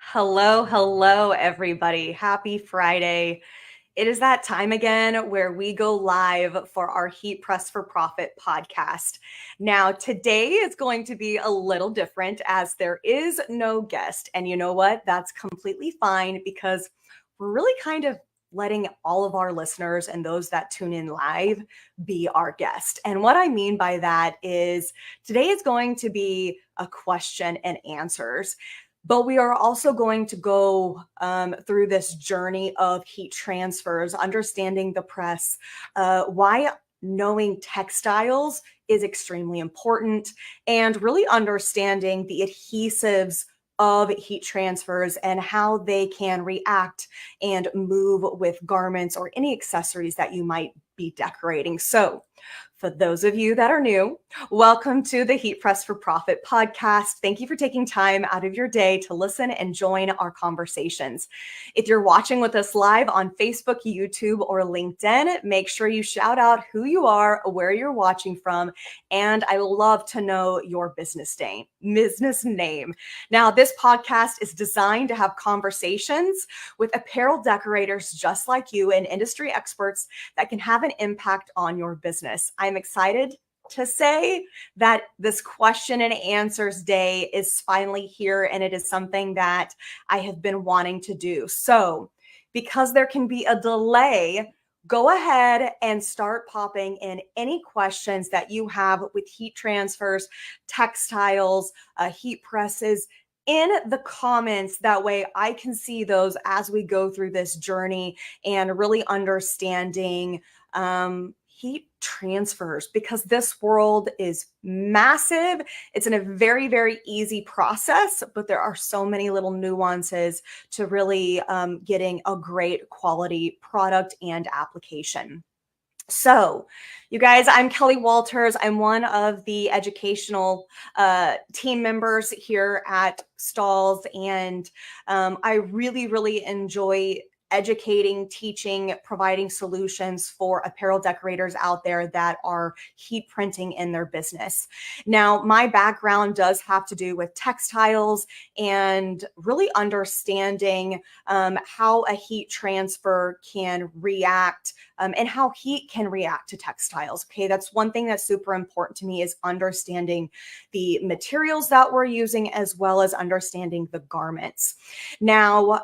Hello, everybody. Happy Friday. It is that time again where we go live for our Heat Press for Profit podcast. Now, today is going to be a little different as there is no guest. And you know what? That's completely fine because we're really kind of letting all of our listeners and those that tune in live be our guest. And what I mean by that is today is going to be a question and answers. But we are also going to go through this journey of heat transfers, understanding the press, why knowing textiles is extremely important, and really understanding the adhesives of heat transfers and how they can react and move with garments or any accessories that you might be decorating. So, for those of you that are new, welcome to the Heat Press for Profit podcast. Thank you for taking time out of your day to listen and join our conversations. If you're watching with us live on Facebook, YouTube, or LinkedIn, make sure you shout out who you are, where you're watching from, and I love to know your business name. Now, this podcast is designed to have conversations with apparel decorators just like you and industry experts that can have an impact on your business. I'm excited to say that this question and answers day is finally here, and it is something that I have been wanting to do. So, because there can be a delay, go ahead and start popping in any questions that you have with heat transfers, textiles, heat presses in the comments. That way I can see those as we go through this journey and really understanding heat transfers, because this world is massive. It's in a very, very easy process, but there are so many little nuances to really getting a great quality product and application. So, you guys, I'm Kelly Walters. I'm one of the educational team members here at Stalls, and I really, really enjoy educating, teaching, providing solutions for apparel decorators out there that are heat printing in their business. Now, my background does have to do with textiles and really understanding how a heat transfer can react and how heat can react to textiles. Okay, that's one thing that's super important to me, is understanding the materials that we're using as well as understanding the garments. Now,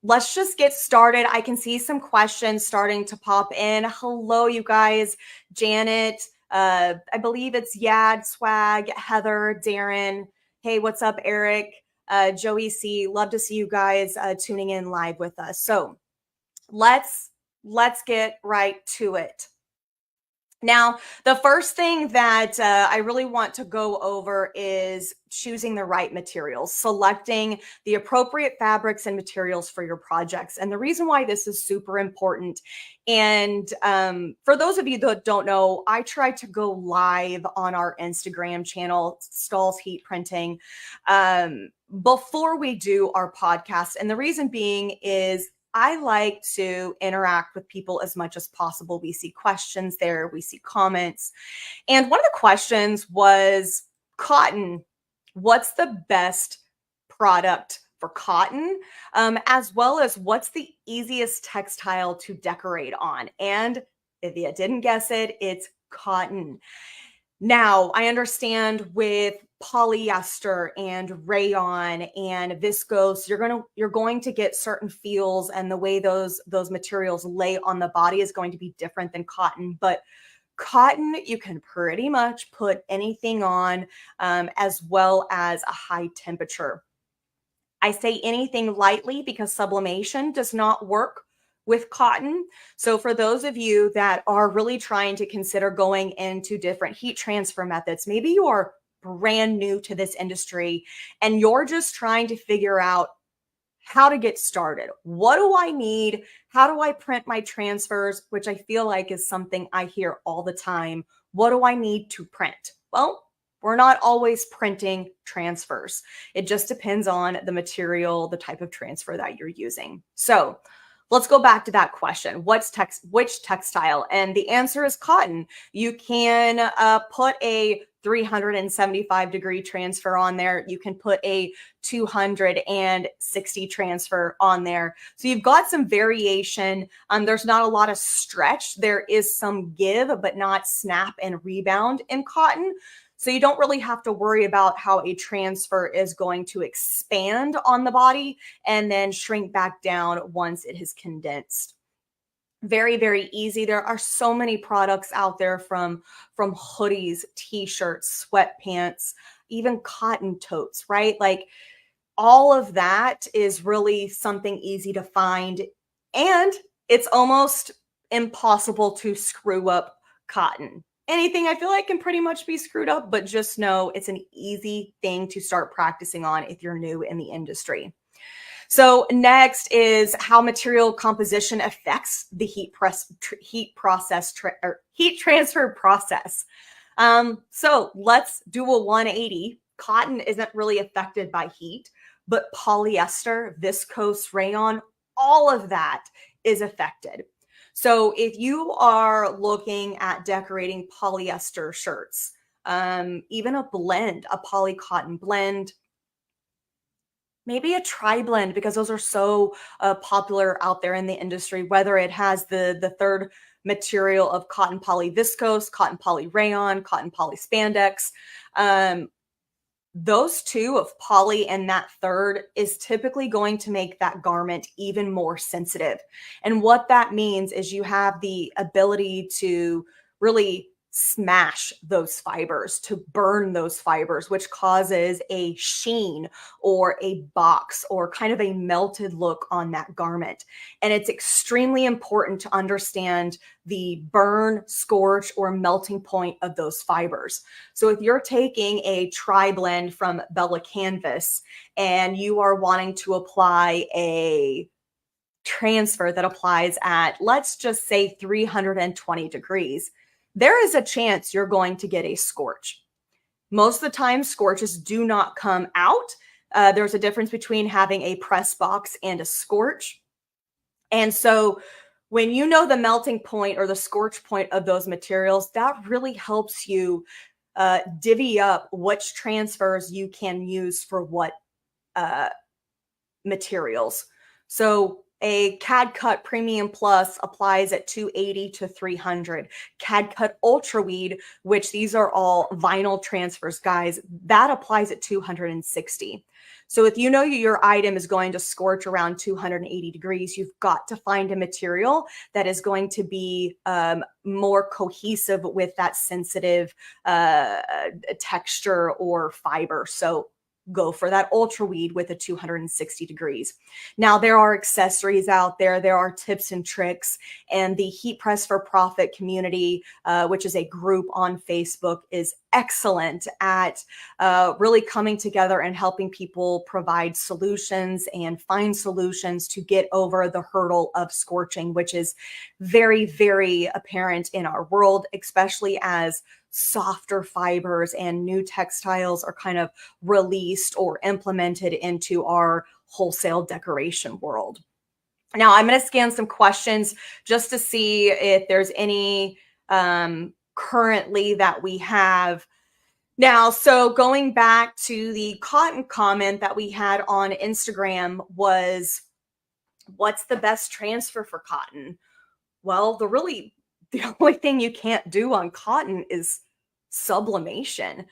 let's just get started. I can see some questions starting to pop in. Hello, you guys. Janet, I believe it's Yad, Swag, Heather, Darren. Hey, what's up, Eric? Joey C. Love to see you guys tuning in live with us. So let's get right to it. Now, the first thing that I really want to go over is choosing the right materials, selecting the appropriate fabrics and materials for your projects. And the reason why this is super important, and for those of you that don't know, I try to go live on our Instagram channel, Stalls Heat Printing, before we do our podcast. And the reason being is I like to interact with people as much as possible. We see questions there, we see comments. And one of the questions was cotton. What's the best product for cotton? As well as what's the easiest textile to decorate on? And if you didn't guess it, it's cotton. Now, I understand with polyester and rayon and viscose, you're going to get certain feels, and the way those materials lay on the body is going to be different than cotton. But cotton, you can pretty much put anything on, as well as a high temperature. I say anything lightly because sublimation does not work with cotton. So for those of you that are really trying to consider going into different heat transfer methods, maybe you are brand new to this industry and you're just trying to figure out how to get started. What do I need? How do I print my transfers? Which I feel like is something I hear all the time. What do I need to print? Well, we're not always printing transfers. It just depends on the material, the type of transfer that you're using. So let's go back to that question. Which textile? And the answer is cotton. You can put a 375-degree transfer on there. You can put a 260 transfer on there. So you've got some variation. There's not a lot of stretch. There is some give, but not snap and rebound in cotton. So you don't really have to worry about how a transfer is going to expand on the body and then shrink back down once it has condensed. Very, very easy. There are so many products out there from hoodies, t-shirts, sweatpants, even cotton totes, right? Like all of that is really something easy to find. And it's almost impossible to screw up cotton. Anything I feel like can pretty much be screwed up, but just know it's an easy thing to start practicing on if you're new in the industry. So next is how material composition affects the heat transfer process. So let's do a 180. Cotton isn't really affected by heat, but polyester, viscose, rayon, all of that is affected. So if you are looking at decorating polyester shirts, even a blend, a poly cotton blend, maybe a tri-blend, because those are so popular out there in the industry, whether it has the third material of cotton poly viscose, cotton poly rayon, cotton poly spandex. Those two of poly and that third is typically going to make that garment even more sensitive. And what that means is you have the ability to really smash those fibers, to burn those fibers, which causes a sheen or a box or kind of a melted look on that garment. And it's extremely important to understand the burn, scorch, or melting point of those fibers. So if you're taking a tri-blend from Bella Canvas and you are wanting to apply a transfer that applies at, let's just say 320 degrees, there is a chance you're going to get a scorch. Most of the time, scorches do not come out. There's a difference between having a press box and a scorch. And so when you know the melting point or the scorch point of those materials, that really helps you divvy up which transfers you can use for what materials. So a CAD Cut Premium Plus applies at 280 to 300. CAD Cut Ultra Weed, which these are all vinyl transfers, guys, that applies at 260. So if you know your item is going to scorch around 280 degrees, you've got to find a material that is going to be more cohesive with that sensitive texture or fiber. So go for that ultra weed with a 260 degrees. Now, there are accessories out there. There are tips and tricks, and the Heat Press for Profit community, which is a group on Facebook, is excellent at really coming together and helping people provide solutions and find solutions to get over the hurdle of scorching, which is very, very apparent in our world, especially as softer fibers and new textiles are kind of released or implemented into our wholesale decoration world. Now, I'm going to scan some questions just to see if there's any currently that we have. Now, so going back to the cotton comment that we had on Instagram was, what's the best transfer for cotton? Well, the only thing you can't do on cotton is sublimation.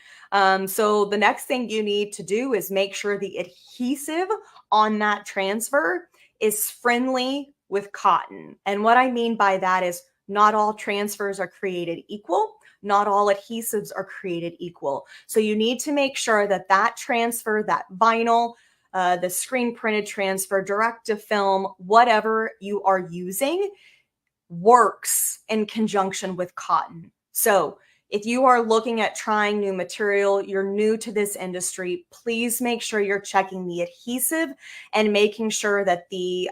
So the next thing you need to do is make sure the adhesive on that transfer is friendly with cotton. And what I mean by that is not all transfers are created equal. Not all adhesives are created equal. So you need to make sure that that transfer, that vinyl, the screen printed transfer, direct to film, whatever you are using, works in conjunction with cotton. So if you are looking at trying new material, you're new to this industry, please make sure you're checking the adhesive and making sure that the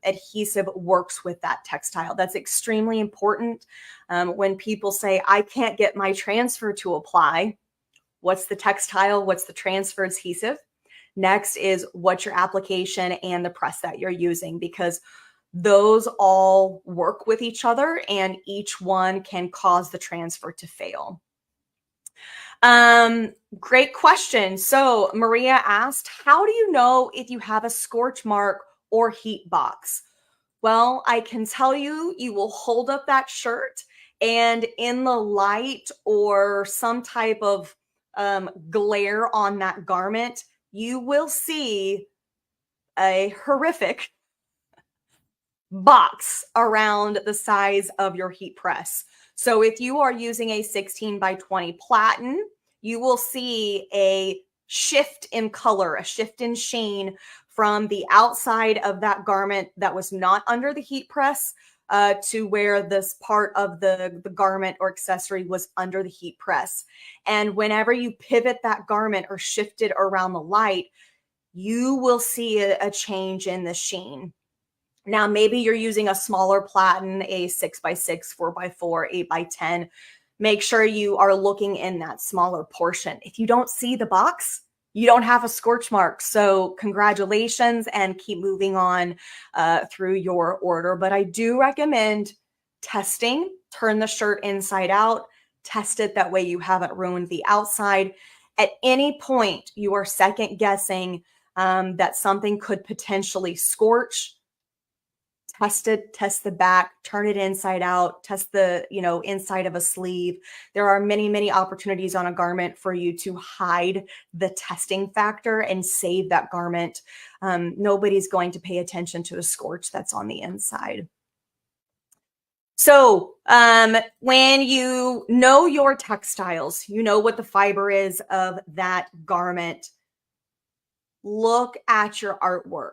adhesive works with that textile. That's extremely important. When people say, I can't get my transfer to apply, what's the textile? What's the transfer adhesive? Next is what's your application and the press that you're using, because those all work with each other and each one can cause the transfer to fail. Great question. So Maria asked, how do you know if you have a scorch mark or heat box? Well, I can tell you, you will hold up that shirt and in the light or some type of glare on that garment, you will see a horrific box around the size of your heat press. So if you are using a 16 by 20 platen, you will see a shift in color, a shift in sheen from the outside of that garment that was not under the heat press to where this part of the garment or accessory was under the heat press. And whenever you pivot that garment or shift it around the light, you will see a change in the sheen. Now, maybe you're using a smaller platen, a 6x6, 4x4, 8x10. Make sure you are looking in that smaller portion. If you don't see the box, you don't have a scorch mark. So congratulations and keep moving on through your order. But I do recommend testing, turn the shirt inside out, test it. That way you haven't ruined the outside. At any point you are second guessing that something could potentially scorch, test it, test the back, turn it inside out, test the, inside of a sleeve. There are many, many opportunities on a garment for you to hide the testing factor and save that garment. Nobody's going to pay attention to a scorch that's on the inside. So when you know your textiles, you know what the fiber is of that garment, look at your artwork.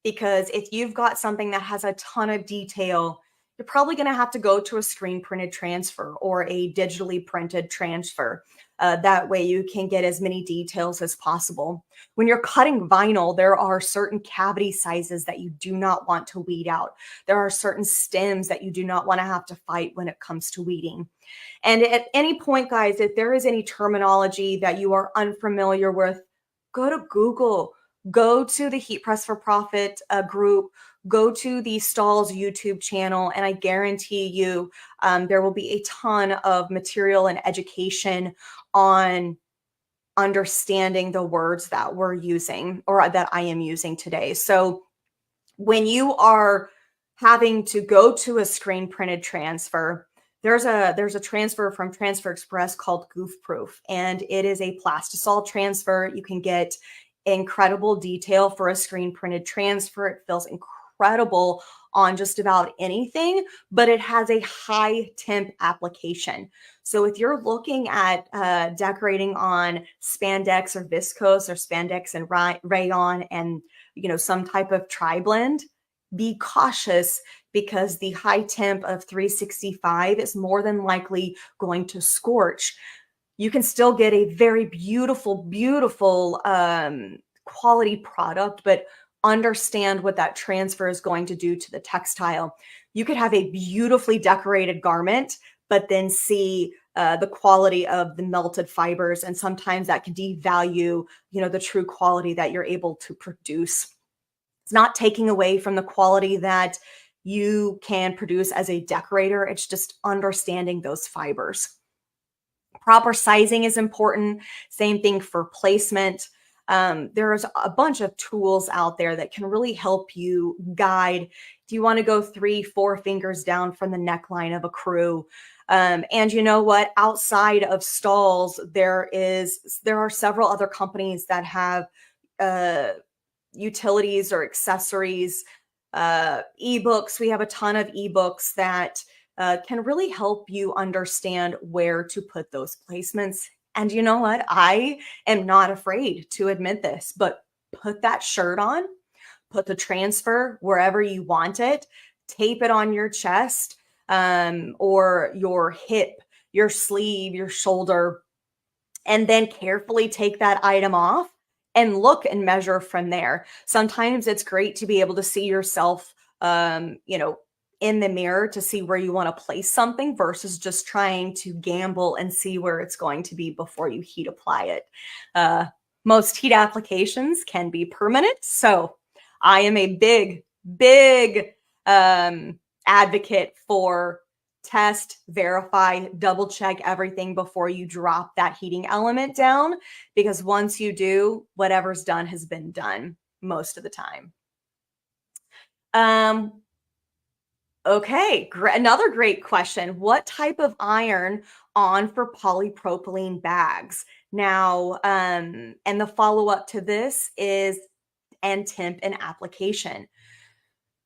Because if you've got something that has a ton of detail, you're probably going to have to go to a screen printed transfer or a digitally printed transfer. That way you can get as many details as possible. When you're cutting vinyl, there are certain cavity sizes that you do not want to weed out. There are certain stems that you do not want to have to fight when it comes to weeding. And at any point, guys, if there is any terminology that you are unfamiliar with, go to Google. Go to the Heat Press for Profit group, go to the Stalls YouTube channel, and I guarantee you there will be a ton of material and education on understanding the words that we're using or that I am using today. So when you are having to go to a screen printed transfer, there's a transfer from Transfer Express called Goof Proof, and it is a plastisol transfer. You can get incredible detail for a screen printed transfer. It feels incredible on just about anything, but it has a high temp application. So if you're looking at decorating on spandex or viscose or spandex and rayon and some type of tri-blend, be cautious because the high temp of 365 is more than likely going to scorch. You can still get a very beautiful, beautiful quality product, but understand what that transfer is going to do to the textile. You could have a beautifully decorated garment, but then see the quality of the melted fibers. And sometimes that can devalue, the true quality that you're able to produce. It's not taking away from the quality that you can produce as a decorator. It's just understanding those fibers. Proper sizing is important. Same thing for placement. There's a bunch of tools out there that can really help you guide. Do you want to go 3-4 fingers down from the neckline of a crew? And you know what? Outside of Stalls, there are several other companies that have utilities or accessories, ebooks. We have a ton of ebooks that can really help you understand where to put those placements. And you know what? I am not afraid to admit this, but put that shirt on, put the transfer wherever you want it, tape it on your chest or your hip, your sleeve, your shoulder, and then carefully take that item off and look and measure from there. Sometimes it's great to be able to see yourself, in the mirror to see where you want to place something versus just trying to gamble and see where it's going to be before you heat apply it. Most heat applications can be permanent. So I am a big advocate for test, verify, double check everything before you drop that heating element down, because once you do, whatever's done has been done most of the time. Okay, another great question. What type of iron on for polypropylene bags? Now, and the follow-up to this is and temp and application.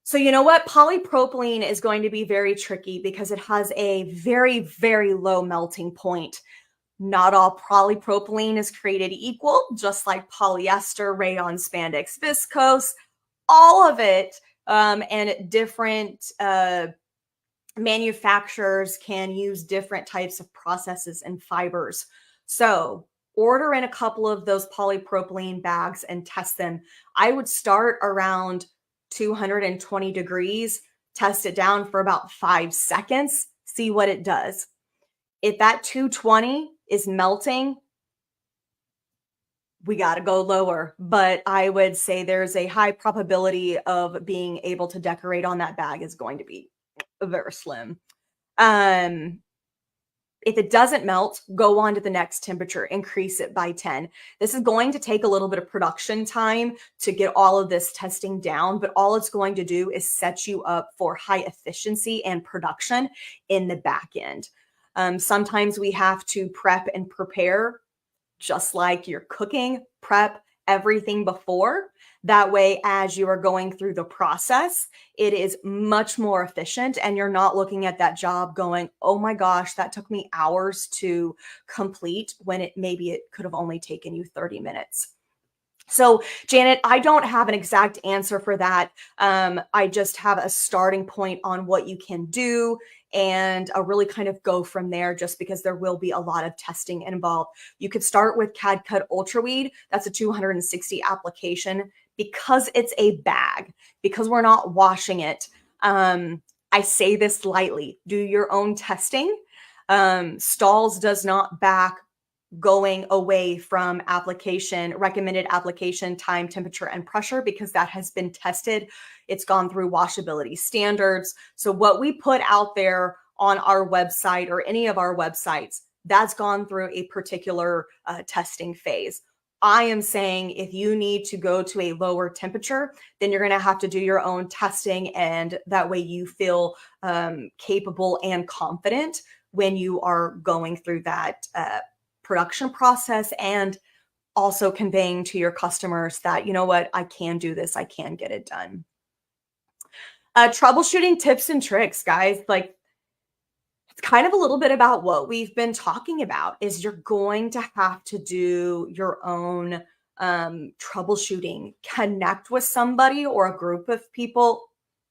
So you know what? Polypropylene is going to be very tricky because it has a very, very low melting point. Not all polypropylene is created equal, just like polyester, rayon, spandex, viscose, all of it, and different manufacturers can use different types of processes and fibers. So order in a couple of those polypropylene bags and test them. I would start around 220 degrees, test it down for about 5 seconds, see what it does. If that 220 is melting, we got to go lower. But I would say there's a high probability of being able to decorate on that bag is going to be very slim. If it doesn't melt, go on to the next temperature, increase it by 10. This is going to take a little bit of production time to get all of this testing down, but all it's going to do is set you up for high efficiency and production in the back end. Sometimes we have to prep and prepare, just like you're cooking, prep everything before. That way, as you are going through the process, it is much more efficient and you're not looking at that job going, oh my gosh, that took me hours to complete when maybe it could have only taken you 30 minutes. So Janet, I don't have an exact answer for that. I just have a starting point on what you can do and really kind of go from there, just because there will be a lot of testing involved. You could start with CAD-CUT Ultra Weed. That's a 260 application. Because it's a bag, because we're not washing it. I say this lightly, do your own testing. Stalls does not back going away from recommended application time, temperature, and pressure, because that has been tested. It's gone through washability standards. So what we put out there on our website or any of our websites, that's gone through a particular testing phase. I am saying if you need to go to a lower temperature, then you're going to have to do your own testing, and that way you feel capable and confident when you are going through that production process, and also conveying to your customers that, you know what, I can do this, I can get it done. Troubleshooting tips and tricks, guys. Like, it's kind of a little bit about what we've been talking about, is you're going to have to do your own troubleshooting. Connect with somebody or a group of people.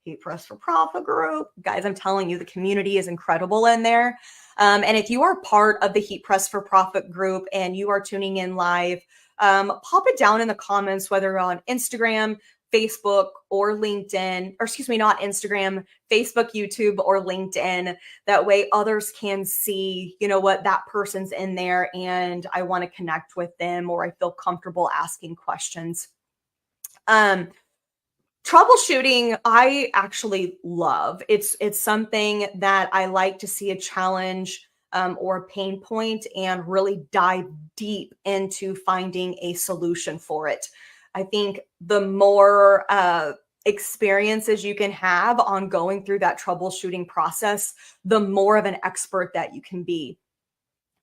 Heat Press for Profit group. Guys, I'm telling you, the community is incredible in there. And if you are part of the Heat Press for Profit group and you are tuning in live, pop it down in the comments, whether on Instagram, Facebook, or LinkedIn, or excuse me, not Instagram, Facebook, YouTube, or LinkedIn. That way others can see, you know what, that person's in there and I want to connect with them, or I feel comfortable asking questions. Troubleshooting, I actually love. It's something that I like to see a challenge or a pain point and really dive deep into finding a solution for it. I think the more experiences you can have on going through that troubleshooting process, the more of an expert that you can be.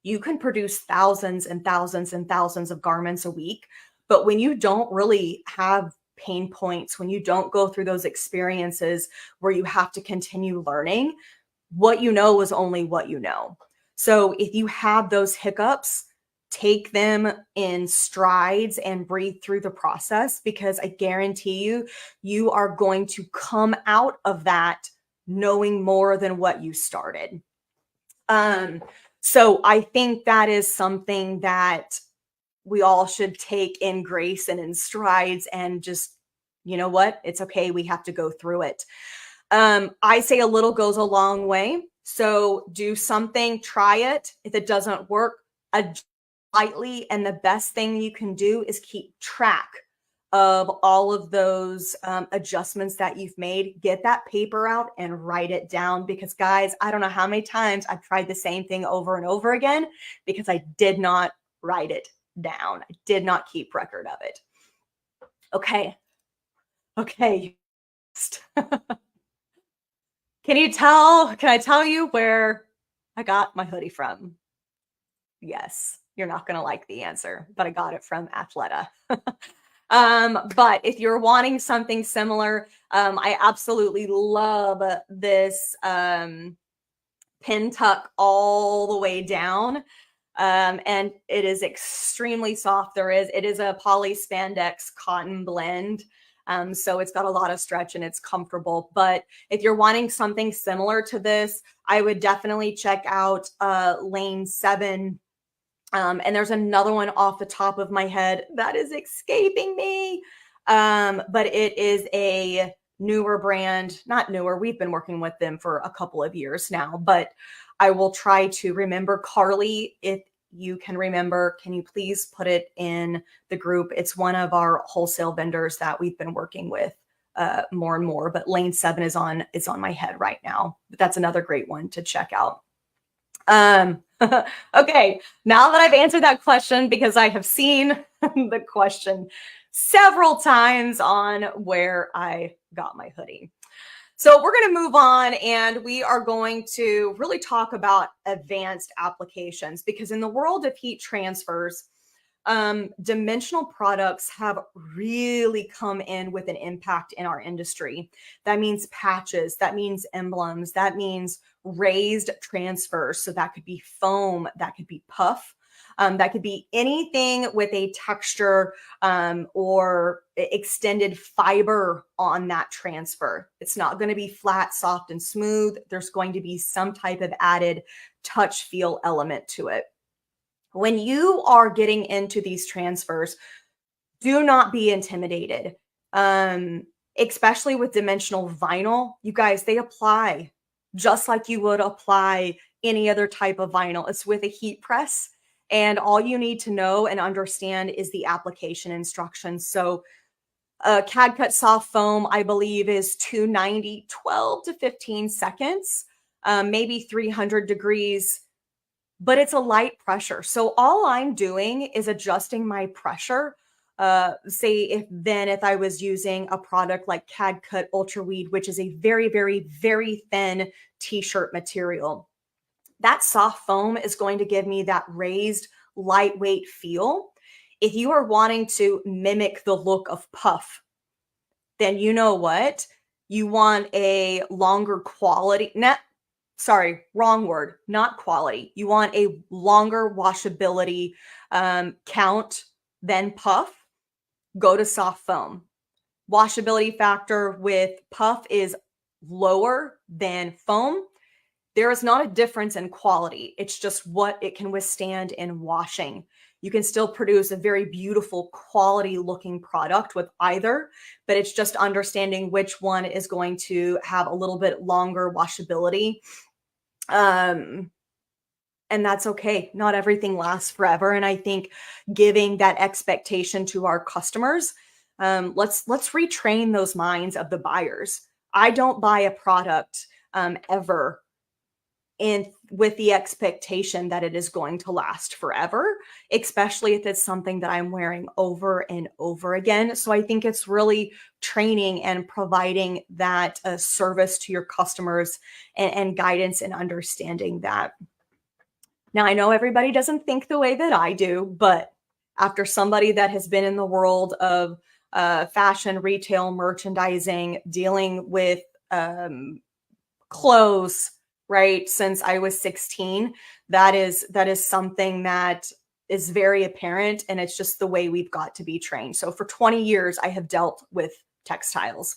You can produce thousands and thousands and thousands of garments a week, but when you don't really have pain points, when you don't go through those experiences where you have to continue learning, what you know is only what you know. So if you have those hiccups, take them in strides and breathe through the process, because I guarantee you, you are going to come out of that knowing more than what you started. So I think that is something that we all should take in grace and in strides, and just, you know what, it's okay. We have to go through it. I say a little goes a long way. So do something, try it. If it doesn't work, adjust slightly. And the best thing you can do is keep track of all of those adjustments that you've made, get that paper out and write it down, because guys, I don't know how many times I've tried the same thing over and over again because I did not write it down. I did not keep record of it. Okay. Okay. Can I tell you where I got my hoodie from? Yes, you're not going to like the answer, but I got it from Athleta. But if you're wanting something similar, I absolutely love this pin tuck all the way down. And it is extremely soft. It is a poly spandex cotton blend. So it's got a lot of stretch and it's comfortable. But if you're wanting something similar to this, I would definitely check out Lane 7. And there's another one off the top of my head that is escaping me. But it is a newer brand, not newer. We've been working with them for a couple of years now, but I will try to remember. Carly, if you can remember, can you please put it in the group? It's one of our wholesale vendors that we've been working with more and more, but Lane 7 is on my head right now. But that's another great one to check out. Okay, now that I've answered that question, because I have seen the question several times on where I got my hoodie. So we're going to move on, and we are going to really talk about advanced applications, because in the world of heat transfers, dimensional products have really come in with an impact in our industry. That means patches, that means emblems, that means raised transfers. So that could be foam, that could be puff, that could be anything with a texture or extended fiber on that transfer. It's not going to be flat, soft, and smooth. There's going to be some type of added touch feel element to it. When you are getting into these transfers, do not be intimidated. Especially with dimensional vinyl, you guys, they apply just like you would apply any other type of vinyl. It's with a heat press, and all you need to know and understand is the application instructions. So CAD cut soft foam, I believe, is 290, 12 to 15 seconds, maybe 300 degrees. But it's a light pressure. So all I'm doing is adjusting my pressure. Say if I was using a product like CAD Cut Ultra Weed, which is a very, very, very thin t-shirt material, that soft foam is going to give me that raised, lightweight feel. If you are wanting to mimic the look of puff, then you know what? You want a longer quality, wrong word, not quality. You want a longer washability count than puff. Go to soft foam. Washability factor with puff is lower than foam. There is not a difference in quality. It's just what it can withstand in washing. You can still produce a very beautiful quality looking product with either, but it's just understanding which one is going to have a little bit longer washability. And that's okay. Not everything lasts forever. And I think giving that expectation to our customers, let's retrain those minds of the buyers. I don't buy a product ever with the expectation that it is going to last forever, especially if it's something that I'm wearing over and over again. So I think it's really training and providing that service to your customers and guidance and understanding that. Now, I know everybody doesn't think the way that I do, but after somebody that has been in the world of fashion, retail, merchandising, dealing with clothes, right, since I was 16, that is something that is very apparent, and it's just the way we've got to be trained. So for 20 years, I have dealt with textiles.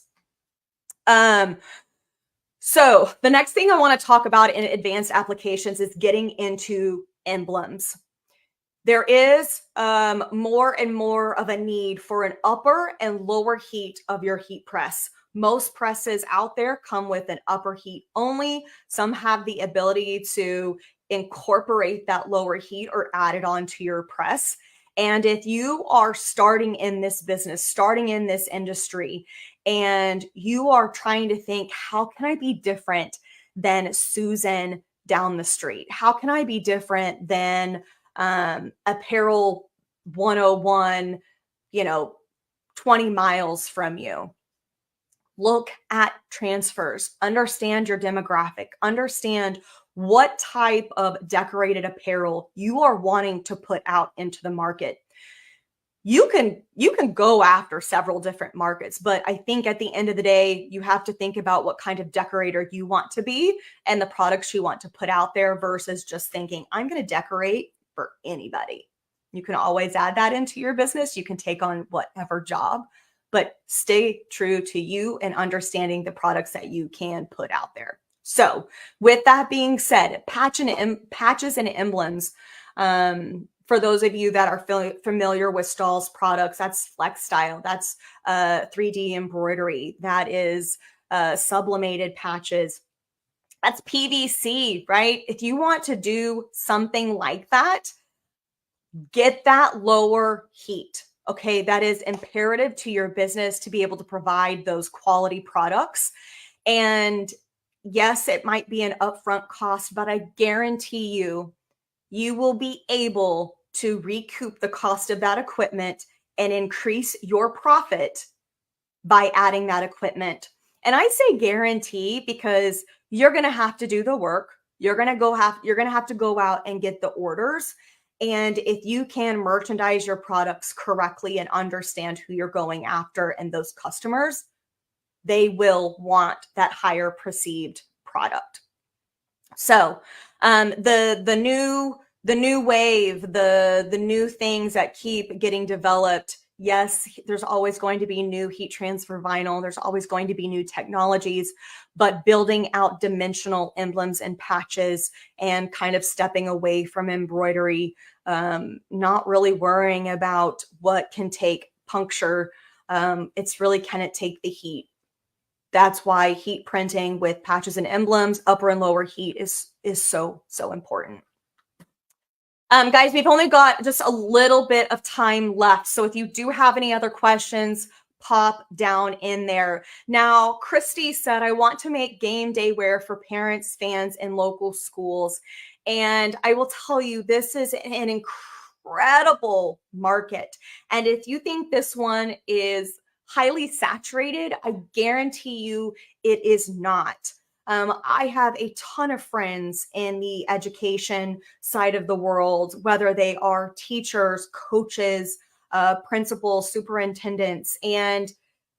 So the next thing I want to talk about in advanced applications is getting into emblems. There is more and more of a need for an upper and lower heat of your heat press. Most presses out there come with an upper heat only. Some have the ability to incorporate that lower heat or add it onto your press. And if you are starting in this business, starting in this industry, and you are trying to think, how can I be different than Susan down the street? How can I be different than Apparel 101, 20 miles from you? Look at transfers, understand your demographic, understand what type of decorated apparel you are wanting to put out into the market. You can go after several different markets, but I think at the end of the day, you have to think about what kind of decorator you want to be and the products you want to put out there versus just thinking, I'm going to decorate for anybody. You can always add that into your business. You can take on whatever job, but stay true to you and understanding the products that you can put out there. So with that being said, patches and emblems, for those of you that are familiar with Stahl's products, that's flex style, that's 3D embroidery, that is sublimated patches, that's PVC, right? If you want to do something like that, get that lower heat. Okay, that is imperative to your business to be able to provide those quality products. And yes, it might be an upfront cost, but I guarantee you will be able to recoup the cost of that equipment and increase your profit by adding that equipment. And I say guarantee because you're going to have to do the work. You're going to have to go out and get the orders. And if you can merchandise your products correctly and understand who you're going after and those customers, they will want that higher perceived product. So the new wave, the new things that keep getting developed. Yes, there's always going to be new heat transfer vinyl. There's always going to be new technologies, but building out dimensional emblems and patches and kind of stepping away from embroidery, not really worrying about what can take puncture. It's really, can it take the heat? That's why heat printing with patches and emblems, upper and lower heat is so important. Guys, we've only got just a little bit of time left. So if you do have any other questions, pop down in there. Now, Christy said, I want to make game day wear for parents, fans, and local schools. And I will tell you, this is an incredible market. And if you think this one is highly saturated, I guarantee you it is not. I have a ton of friends in the education side of the world, whether they are teachers, coaches, principals, superintendents, and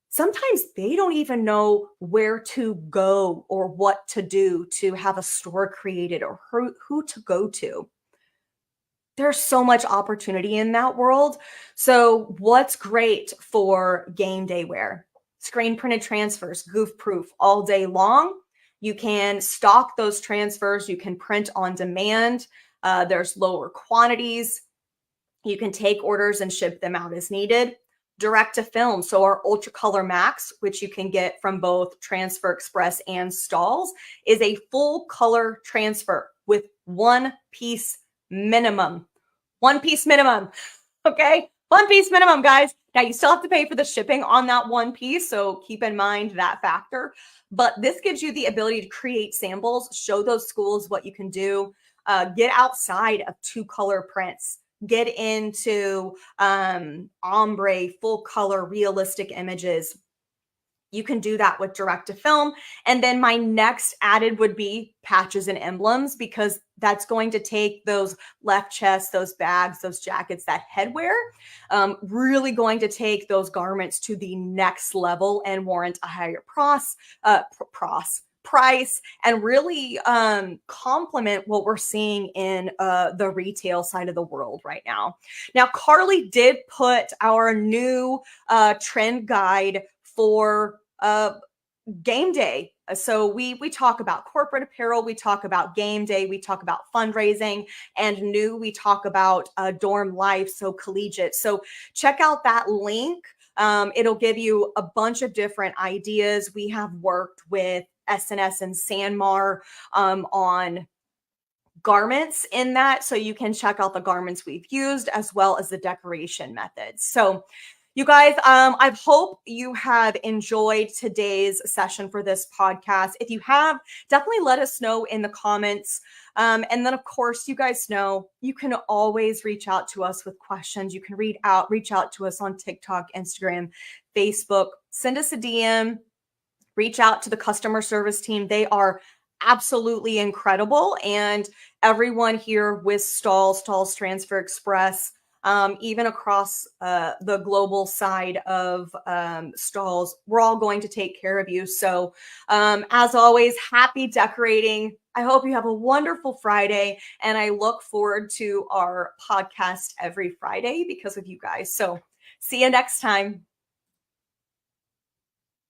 sometimes they don't even know where to go or what to do to have a store created or who to go to. There's so much opportunity in that world. So what's great for game day wear? Screen printed transfers, goof proof all day long. You can stock those transfers. You can print on demand. There's lower quantities. You can take orders and ship them out as needed. Direct to film. So our Ultra Color Max, which you can get from both Transfer Express and Stahl's, is a full color transfer with one piece minimum. One piece minimum. Okay. One piece minimum, guys. Now you still have to pay for the shipping on that one piece. So keep in mind that factor. But this gives you the ability to create samples, show those schools what you can do, get outside of 2-color prints, get into ombre, full color, realistic images. You can do that with direct to film. And then my next added would be patches and emblems, because that's going to take those left chests, those bags, those jackets, that headwear, really going to take those garments to the next level and warrant a higher price and really complement what we're seeing in the retail side of the world right now. Now, Carly did put our new trend guide for game day. So we talk about corporate apparel, we talk about game day, we talk about fundraising, and new, we talk about dorm life, so collegiate. So check out that link. It'll give you a bunch of different ideas. We have worked with SNS and Sanmar on garments in that. So you can check out the garments we've used as well as the decoration methods. So you guys, I hope you have enjoyed today's session for this podcast. If you have, definitely let us know in the comments. And then, of course, you guys know you can always reach out to us with questions. You can reach out to us on TikTok, Instagram, Facebook. Send us a DM. Reach out to the customer service team. They are absolutely incredible. And everyone here with Stalls Transfer Express, even across the global side of Stalls, we're all going to take care of you. So as always, happy decorating. I hope you have a wonderful Friday, and I look forward to our podcast every Friday because of you guys. So see you next time.